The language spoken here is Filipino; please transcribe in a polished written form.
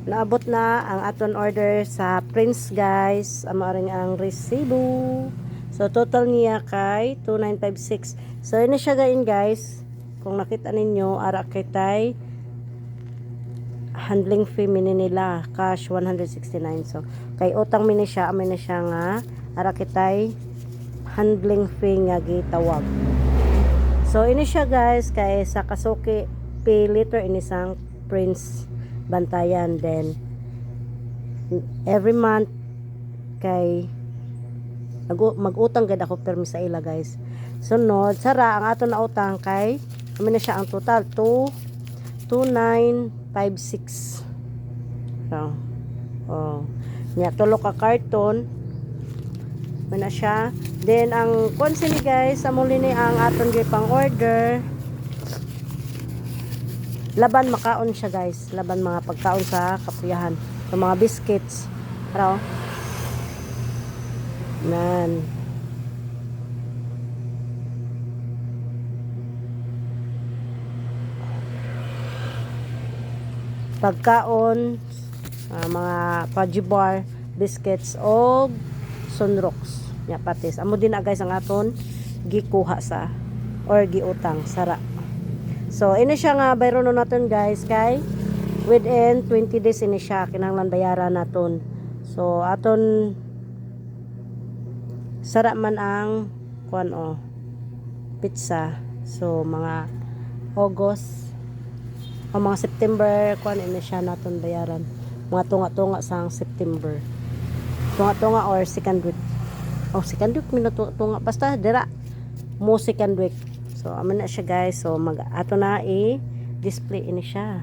Naabot na ang aton order sa Prince guys. Amo ring ang resibo. So total niya kay 2956. So ini siya gain guys. Kung nakita ninyo ara kay tay handling fee mini nila cash 169. So kay utang mini siya amin na siya nga ara kay tay handling fee nga gitawag. So ini siya guys kay sa Kasuki pay later ini sang Prince Bantayan. Then every month kay mag-utang gid ako permi sa ila guys. Sunod sara ang ato na utang kay kami na siya ang total 2956. So nya tulo ka karton na siya. Then ang konsini guys amuli ni ang aton gyud pang order. Laban makaon siya guys, laban mga pagkaon sa kapuyahan, sa mga biscuits raw nan pagkaon, mga fudgy bar, biscuits o sunrocks nya patis amo din na guys ang aton gikuha sa or giutang sara. So ini siya nga bayron naton guys kay within 20 days ini siya kinahanglan bayaran naton. So aton sara man ang kuan pizza. So mga August o mga September kuan ini siya naton bayaran. Mga tunga-tunga sang September. Tunga-tunga or second week. Second week minutunga basta dira mo second week. So, aman na siya guys. So, ato na i-display ini siya.